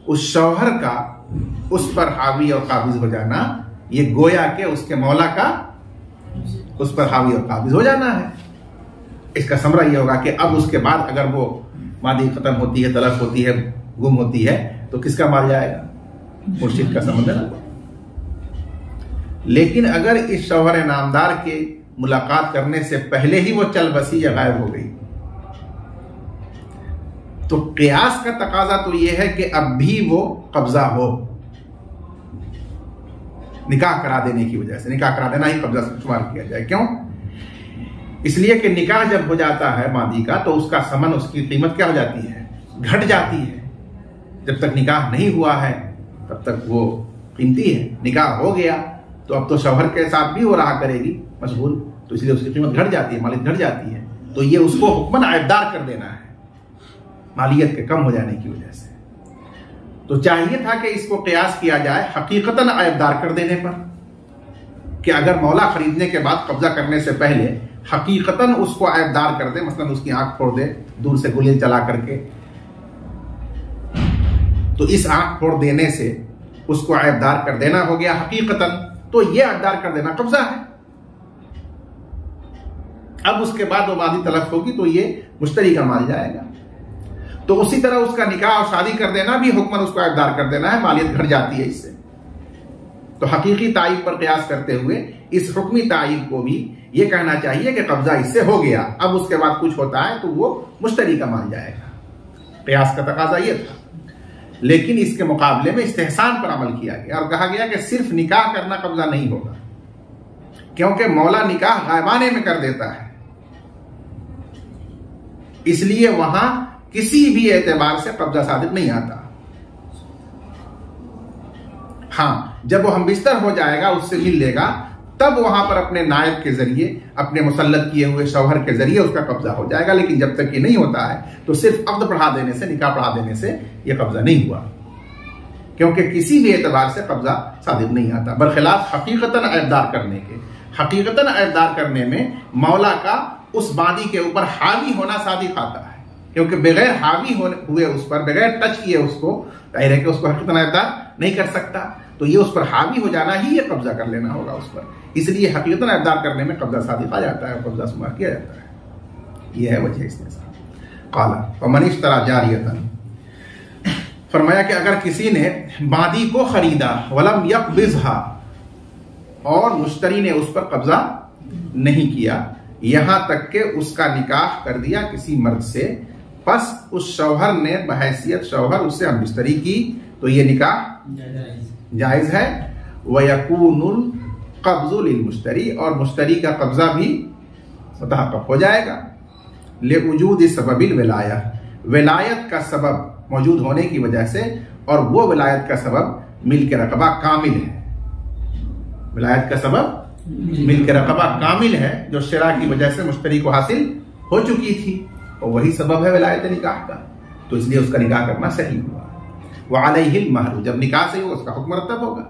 उस शौहर का उस पर हावी और काबिज हो जाना, ये गोया के उसके मौला का उस पर हावी और काबिज हो जाना है। इसका समरा यह होगा कि अब उसके बाद अगर वो मादी खत्म होती है, तलफ होती है, गुम होती है, तो किसका माल जाएगा? मुर्शिद का समझ ना। लेकिन अगर इस शौहर नामदार के मुलाकात करने से पहले ही वो चल बसी या गायब हो गई, तो क़ियास का तकाजा तो यह है कि अब भी वो कब्जा हो, निकाह करा देने की वजह से। निकाह करा देना ही कब्जा से शुमार किया जाए। क्यों? इसलिए कि निकाह जब हो जाता है मादी का तो उसका समन, उसकी कीमत क्या हो जाती है? घट जाती है। जब तक निकाह नहीं हुआ है तब तक वो कीमती है। निकाह हो गया तो अब तो शौहर के साथ भी वो रहा करेगी मशगूल, तो इसलिए उसकी कीमत घट जाती है, मालियत घट जाती है। तो ये उसको हुक्मन आयबदार कर देना है मालियत के कम हो जाने की वजह से। तो चाहिए था कि इसको क़ियास किया जाए हकीकतन आयबदार कर देने पर, कि अगर मौला खरीदने के बाद कब्जा करने से पहले हकीकतन उसको आयबदार कर दे, मसलन उसकी आंख फोड़ दे दूर से गोली चला करके, तो इस आंख फोड़ देने से उसको आयबदार कर देना हो गया हकीकतन, तो यह आयबदार कर देना कब्जा है। अब उसके बाद वो मादी तलफ होगी तो ये मुश्तरी का माल जाएगा। तो उसी तरह उसका निकाह और शादी कर देना भी हुक्मन उसको आयबदार कर देना है, मालियत घट जाती है इससे। तो हकीकी तायीन पर कयास करते हुए इस हुक्मी तायीन को भी ये कहना चाहिए कि कब्जा इससे हो गया, अब उसके बाद कुछ होता है तो वो मुश्तरी का मान जाएगा। कयास का तकाजा ये था। लेकिन इसके मुकाबले में इस्तेहसान पर अमल किया गया और कहा गया कि सिर्फ निकाह करना कब्जा नहीं होगा, क्योंकि मौला निकाह गायबाने में कर देता है, इसलिए वहां किसी भी एतबार से कब्जा साबित नहीं आता। हाँ, जब वो हम बिस्तर हो जाएगा, उससे मिल लेगा, तब वहां पर अपने नायब के जरिए, अपने मुसल्लत किए हुए शौहर के जरिए उसका कब्जा हो जाएगा। लेकिन जब तक ये नहीं होता है तो सिर्फ अक़्द पढ़ा देने से, निकाह पढ़ा देने से यह कब्जा नहीं हुआ, क्योंकि किसी भी एतबार से कब्जा साबित नहीं आता। बरखिलाफ हकीकतन आयबदार करने के, हकीकतन आयबदार करने में मौला का उस बादी के ऊपर हावी होना सादिक आता है, क्योंकि बगैर हावी हुए उस पर, बगैर टच किए उसको, जाहिर है कि उसको हकीकतन आयबदार नहीं कर सकता। तो ये उस पर हावी हो जाना ही ये कब्जा कर लेना होगा उस पर, इसलिए हकीकतन आयबदार करने में कब्जा सादिक आ जाता है, कब्जा शुमार किया जाता है। यह है वजह इसमें काला फमन इश्तरा जारियतन। फरमाया कि अगर किसी ने बादी को खरीदा वलम यक़बिज़हा, और मुश्तरी ने उस पर कब्जा नहीं किया, यहां तक कि उसका निकाह कर दिया किसी मर्द से, बस उस शौहर ने बहैसियत शौहर उससे हमबिस्तरी की, तो ये निकाह जायज है। वयकूनुल कब्ज़ु लिल मुश्तरी, और मुश्तरी का कब्जा भी मुतहक्क़क़ हो जाएगा। लिवजूद सबबिल विलाया, विलायत का सबब मौजूद होने की वजह से, और वो विलायत का सबब मिल के रकबा कामिल है। विलायत का सबब मिल के रकबा कामिल है, जो शिरा की वजह से मुश्तरी को हासिल हो चुकी थी, और वही सबब है विलायत निकाह का, तो इसलिए उसका निकाह करना सही हुआ। वअलैहिल महर, जब निकाह सही होगा उसका हुक्म मुरत्तब होगा,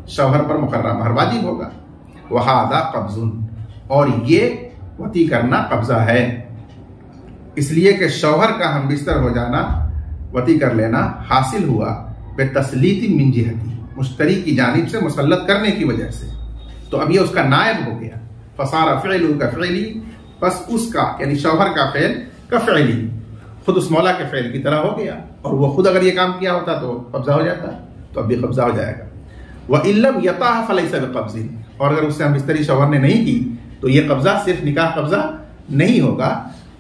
शौहर पर मुकर्रर महर वाजिब होगा। वहादा कब्जुन, और ये वती करना कब्जा है, इसलिए कि शौहर का हम बिस्तर हो जाना, वती कर लेना हासिल हुआ बेतस्लीती मिन जिहती, मुश्तरी की जानिब से मुसल्लत करने की वजह से। तो अब ये उसका नायब हो गया, फसारा फ़िअलुहु का फ़िअली, बस उसका यानी शौहर का फ़िअल का फ़िअली खुद उस मौला के फ़िअल की तरह हो गया, और वो खुद अगर ये काम किया होता तो कब्जा हो जाता, तो अब ये कब्जा हो जाएगा। व इल्लम यताह फलैसा बिक़ब्ज़िन, और अगर उससे हमबिस्तरी शौहर ने नहीं की तो ये कब्जा सिर्फ निकाह कब्जा नहीं होगा।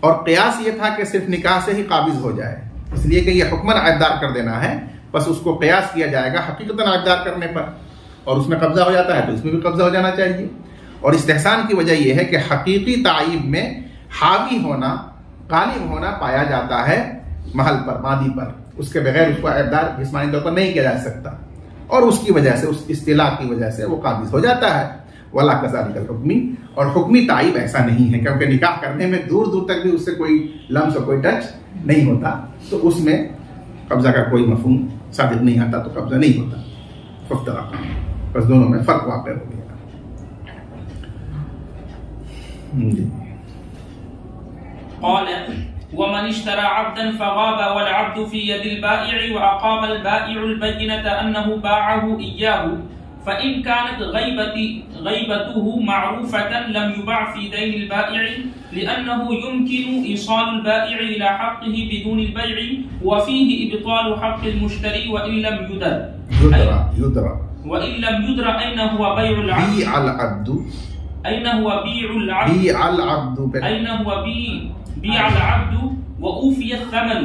और क़ियास ये था कि सिर्फ निकाह से ही काबिज हो जाए, इसलिए कि ये हुक्मन आयतदार कर देना है, बस उसको क़ियास किया जाएगा हकीकतन आयतदार करने पर, और उसमें कब्जा हो जाता है तो इसमें भी कब्जा हो जाना चाहिए। और इस्तेहसान की वजह यह है कि हकीकी तायीब में हावी होना, गालिब होना पाया जाता है महल पर, मादी पर, उसके बगैर उसको आयतदार जिस्मानी तौर पर नहीं किया जा सकता, और उसकी वजह से, उस इस्तिला की वजह से वो काबिज हो जाता है। वला कज़ालिकल हुक्मी, और हुक्मी तायीब ऐसा नहीं है, क्योंकि निकाह करने में दूर दूर तक भी उससे कोई लम्स और कोई टच नहीं होता, तो उसमें कब्जा का कोई मफहूम साबित नहीं आता, तो कब्जा नहीं होता। फफ्तरक़ा, बस दोनों में फर्क वाक़ हो गया। वमन इश्तरा अब्दन फगाब वल अब्दु फी यदिल बाइ'i व अक़ाम अल बाइ'ु अल बय्यनता अन्नहु बाअहु इय्याहु फ़इन कानत ग़ैबतुहु मअरूफ़तन लम युबअ फी दैन अल बाइ'i लिअन्नहु युमकिनु ईसाल अल बाइ'i इला हक़्क़िहि बिदून अल बै'i व फीहि इब्तालु हक़्क़ि अल मुश्तरी व इन लम युदरा अय्न हुवा बै'ुल अब्द अय्न हुवा बिअल अब्द व ऊफ़िय थमन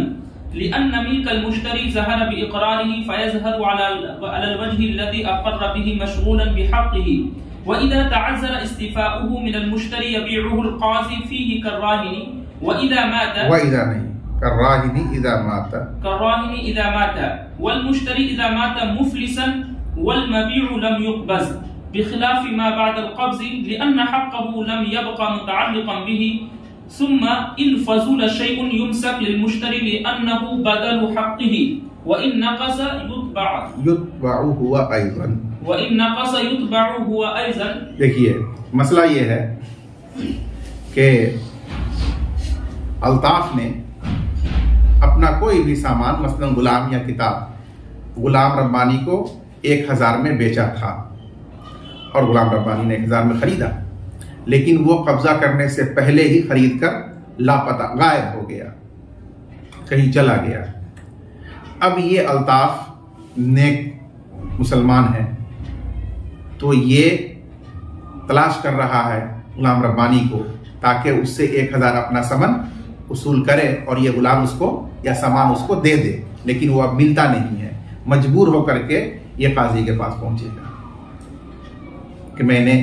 लिअन्न मिल्क अल मुश्तरी ज़हर बिइक़रारिही फ़यज़हरु अला वज्हि अल्लज़ी अक़र्र बिही मशग़ूलन बिहक़्क़िही व इज़ा तअज़्ज़र इस्तिफ़ाउहु मिन अल मुश्तरी यबीउहु अल क़ाज़ी फ़ीही कर्राहिनी व इज़ा माता वल मुश्तरी इज़ा माता मुफ़लिसन वल मबीउ लम युक़बज़ बिख़िलाफ़ मा बअद अल क़ब्ज़ लिअन्न हक़्क़हु लम यबक़ मुतअल्लिक़न बिही सुम्मा इन फ़ज़ूल शैउन युमसक लिल मुश्तरी लिअन्नहु बदलु हक़्क़िही व इन नक़स युतबअु हुवा अयज़न। देखिए मसला ये है कि अल्ताफ ने अपना कोई भी सामान, मसलन गुलाम या किताब, गुलाम रब्बानी को 1000 में बेचा था और गुलाम रब्बानी ने 1000 में खरीदा, लेकिन वो कब्जा करने से पहले ही खरीद कर लापता, गायब हो गया, कहीं चला गया। अब ये अल्ताफ नेक मुसलमान है, तो ये तलाश कर रहा है गुलाम रब्बानी को, ताकि उससे 1000 अपना समन उसूल करे और ये गुलाम उसको या सामान उसको दे दे, लेकिन वो अब मिलता नहीं है। मजबूर होकर के ये काजी के पास पहुंचेगा कि मैंने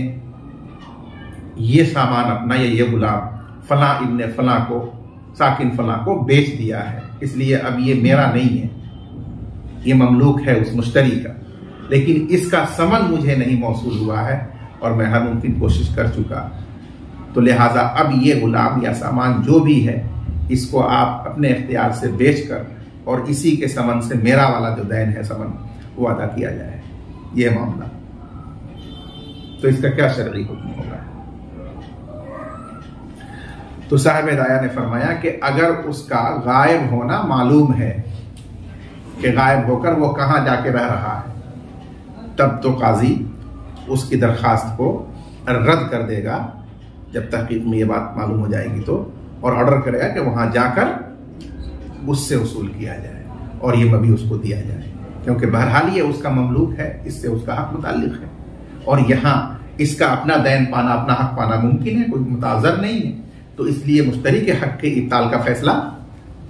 ये सामान अपना या ये गुलाम फला इब्ने फला को, साकिन फला को बेच दिया है, इसलिए अब ये मेरा नहीं है, ये ममलूक है उस मुश्तरी का, लेकिन इसका समन मुझे नहीं मौसूल हुआ है और मैं हर मुमकिन कोशिश कर चुका, तो लिहाजा अब ये गुलाम या सामान जो भी है इसको आप अपने इख्तियार से बेच कर और इसी के समन से मेरा वाला जो दैन है समन वो अदा किया जाए, ये मामला। तो इसका क्या शरई हुक्म होगा? तो साहिब हिदाया ने फरमाया कि अगर उसका गायब होना मालूम है कि गायब होकर वो कहाँ जाके रह रहा है, तब तो काजी उसकी दरखास्त को रद्द कर देगा जब तहकीक में ये बात मालूम हो जाएगी तो, और ऑर्डर करेगा कि वहां जाकर उससे वसूल किया जाए और ये मबी उसको दिया जाए, क्योंकि बहरहाल ये उसका ममलूक है, इससे उसका हक मुताल्लिक है और यहाँ इसका अपना दैन पाना, अपना हक पाना मुमकिन है, कोई मुताज़र नहीं है, तो इसलिए मुश्तरी के हक के इब्ताल का फैसला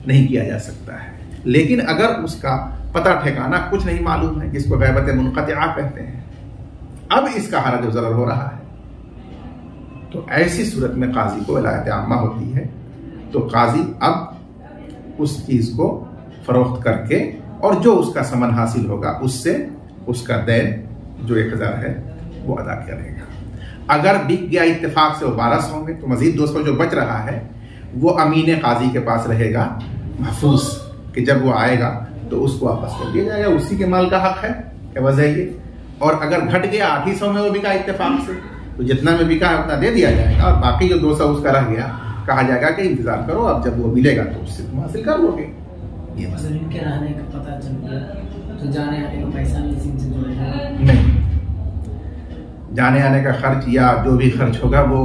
नहीं किया जा सकता है। लेकिन अगर उसका पता ठिकाना कुछ नहीं मालूम है, जिसको गैबत मुनक़तिआ कहते हैं, अब इसका हरज व ज़रर हो रहा है, तो ऐसी सूरत में काजी को विलायत आम्मा होती है, तो काजी अब उस चीज को फरोख्त करके और जो उसका समन हासिल होगा उससे उसका दैन जो 1000 है वो अदा करेगा। अगर बिक गया इत्तेफाक से वो 1200 होंगे, तो मजीद 200 जो बच रहा है वो अमीन काजी के पास रहेगा महफूज, कि जब वो आएगा तो उसको वापस कर दिया जाएगा, उसी के माल का हक है वजह ये। और अगर घट गया 800 में वो बिका इत्तेफाक से, तो जितना में बिका है उतना दे दिया जाएगा और बाकी जो 200 उसका रह गया कहा जाएगा कि इंतजार करो, अब जब वो मिलेगा तो उससे तुम हासिल कर लोगे। ये मतलब इनके रहने का पता चल गया तो जाने आने का पैसा नहीं से जुड़ेगा? नहीं, जाने आने का खर्च या जो भी खर्च होगा वो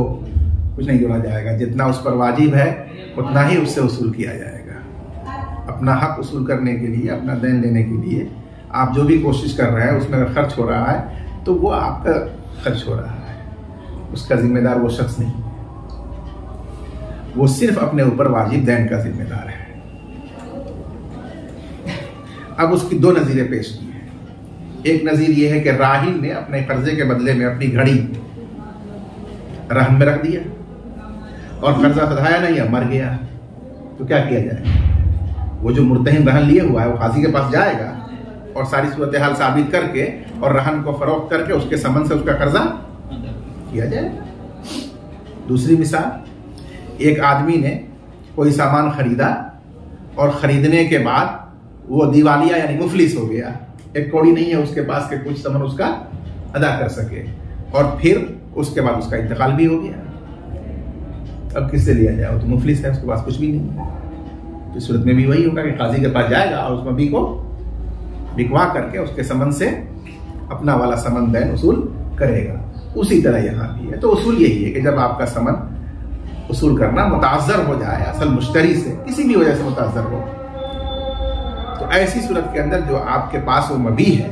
कुछ नहीं जोड़ा जाएगा। जितना उस पर वाजिब है उतना ही उससे वसूल किया जाएगा। अपना हक वसूल करने के लिए, अपना देन लेने के लिए आप जो भी कोशिश कर रहे हैं उसमें अगर खर्च हो रहा है तो वो आपका खर्च हो रहा है, उसका जिम्मेदार वो शख्स नहीं, वो सिर्फ अपने ऊपर वाजिब देन का जिम्मेदार है। अब उसकी दो नजीरें पेश की हैं। एक नजीर ये है कि राहिल ने अपने कर्जे के बदले में अपनी घड़ी रहन में रख दिया और कर्जा सधाया नहीं है, मर गया, तो क्या किया जाए? वो जो मुर्तहिन रहन लिए हुआ है वो काजी के पास जाएगा और सारी सूरत हाल साबित करके और रहन को फरोख्त करके उसके समन से उसका कर्जा किया जाए। दूसरी मिसाल, एक आदमी ने कोई सामान खरीदा और खरीदने के बाद वो दिवालिया यानी मुफलिस हो गया, एक कौड़ी नहीं है उसके पास के कुछ समन उसका अदा कर सके, और फिर उसके बाद उसका इंतकाल भी हो गया। अब किससे लिया जाए? वो तो मुफलिस है, उसके पास कुछ भी नहीं है। तो इस सूरत में भी वही होगा कि काजी के पास जाएगा और उस मबी को बिकवा करके उसके समन से अपना वाला समन दैन वसूल करेगा। उसी तरह यहाँ भी है। तो उसूल यही है कि जब आपका समन वसूल करना मुताज़र हो जाए असल मुश्तरी से, किसी भी वजह से मुताज़र हो, तो ऐसी सूरत के अंदर जो आपके पास वो मबी है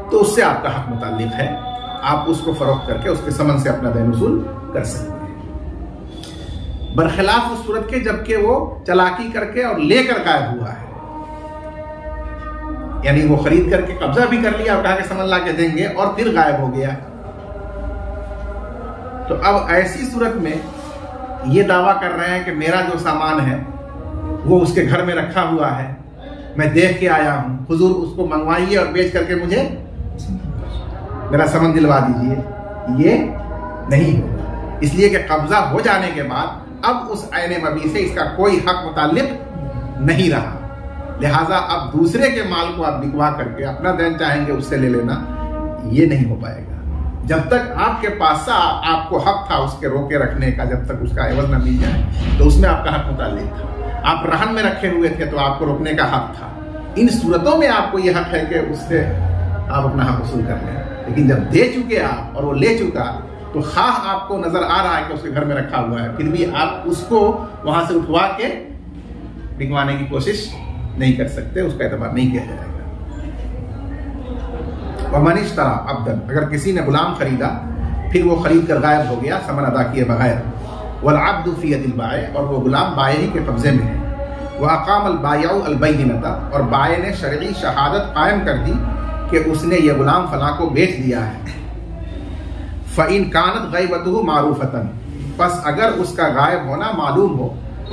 तो उससे आपका हक मुताल्लिक है, आप उसको फरोख्त करके उसके समन से अपना दैन वसूल कर सकते हैं। बरखिलाफ उस सूरत के जबकि वो चालाकी करके और लेकर गायब हुआ है, यानी वो खरीद करके कब्जा भी कर लिया और कहा कि समन ला के देंगे और फिर गायब हो गया। तो अब ऐसी सूरत में ये दावा कर रहे हैं कि मेरा जो सामान है वो उसके घर में रखा हुआ है, मैं देख के आया हूं, हुजूर उसको मंगवाइए और बेच करके मुझे मेरा समन दिलवा दीजिए, ये नहीं होगा। इसलिए कि कब्जा हो जाने के बाद अब उस आयने मबी से इसका कोई हक मुताल्लिक नहीं रहा, लिहाजा अब दूसरे के माल को आप बिकवा करके अपना दैन चाहेंगे उससे ले लेना, ये नहीं हो पाएगा। जब तक आपके पास आपको हक था उसके रोके रखने का, जब तक उसका एवज न मिल जाए तो उसमें आपका हक मुताल्लिक था। आप रहन में रखे हुए थे तो आपको रोकने का हक था। इन सूरतों में आपको यह हक है कि उससे आप अपना हक वसूल कर लें, लेकिन जब दे चुके आप और वो ले चुका तो खाह आपको नजर आ रहा है कि उसके घर में रखा हुआ है, फिर भी आप उसको वहां से उठवा के बिकवाने की कोशिश नहीं कर सकते, उसका एतबार नहीं किया जाएगा। वमनिश्तरा अब्दन, अगर किसी ने गुलाम खरीदा फिर वो खरीद कर गायब हो गया समन अदा किए बगैर, वल अब्दु फी यदिल बाय, और वो गुलाम बाय ही के कब्जे में है, वह अकाम अल बायउ अल बैयिनता, और बाय ने शरई शहादत कायम कर दी कि उसने ये गुलाम फला को बेच दिया है। फ़इन कानत गैबतुहु मारूफतन, बस अगर उसका गायब होना मालूम हो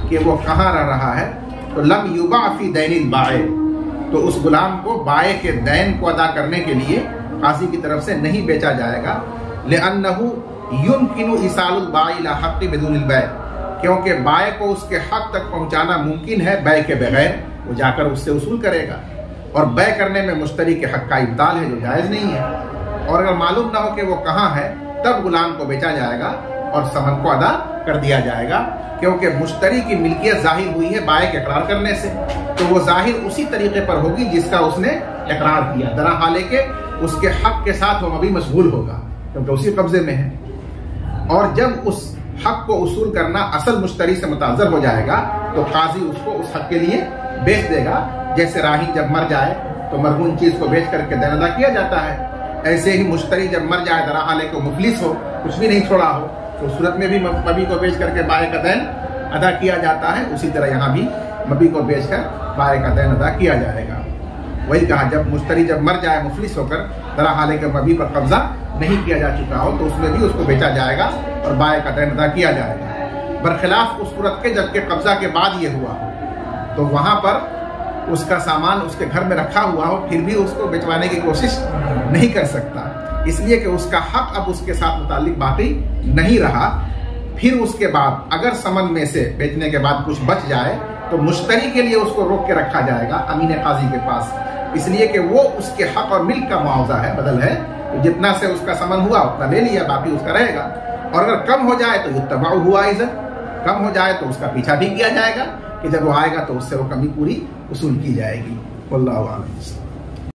कि वो कहाँ रह रहा है, तो लम युबा फी दैनिल बाय, तो उस गुलाम को बाय के दैन को अदा करने के लिए काजी की तरफ से नहीं बेचा जाएगा। लिअन्नहु युमकिनु इसालुल बाय इला हक़्क़ि बिदूनिल बै, क्योंकि बाय को उसके हक तक पहुंचाना मुमकिन है बै के बगैर, वो जाकर उससे वसूल करेगा, और बै करने में मुश्तरी के हक का इब्ताल है जो जायज़ नहीं है। और अगर मालूम ना हो कि वो कहाँ है तब गुलाम को बेचा जाएगा और समन को अदा कर दिया जाएगा, क्योंकि मुश्तरी की मिल्कियत जाहिर हुई है बाय के इकरार करने से, तो वो जाहिर उसी तरीके पर होगी जिसका उसने इकरार किया, दरा हाले के उसके हक के साथ वो मबी मशगूल होगा क्योंकि उसी कब्जे में है। और जब उस हक को उसूल करना असल मुश्तरी से मुताज़र हो जाएगा तो काजी उसको उस हक के लिए बेच देगा। जैसे राही जब मर जाए तो मरहून चीज को बेच करके दैन अदा किया जाता है, ऐसे ही मुश्तरी जब मर जाए दरा हाले को मुफलिस हो, कुछ भी नहीं छोड़ा हो, तो सूरत में भी मबी को बेच करके बाय का दैन अदा किया जाता है। उसी तरह यहाँ भी मबी को बेचकर बाय का दैन अदा किया जाएगा। वही कहा जब मुश्तरी जब मर जाए मुफलिस होकर दरा हाले के मबी पर कब्जा नहीं किया जा चुका हो तो उसमें भी उसको बेचा जाएगा और बाय का दैन अदा किया जाएगा। बरखिलाफ उस सूरत के जबकि कब्जा के बाद ये हुआ हो तो वहां पर उसका सामान उसके घर में रखा हुआ हो फिर भी उसको बेचवाने की कोशिश नहीं कर सकता, इसलिए कि उसका हक अब उसके साथ मुताल्लिक बाकी नहीं रहा। फिर उसके बाद अगर समन में से बेचने के बाद कुछ बच जाए तो मुश्तरी के लिए उसको रोक के रखा जाएगा अमीन काजी के पास, इसलिए कि वो उसके हक और मिल्क का मुआवजा है, बदल है, तो जितना से उसका समन हुआ उतना ले लिया, बाकी उसका रहेगा। और अगर कम हो जाए तो युत्तबाउ हुआ इज़्ज़त, कम हो जाए तो उसका पीछा भी किया जाएगा कि जब वो आएगा तो उससे वो कमी पूरी वसूल की जाएगी। वल्लाहु आलम।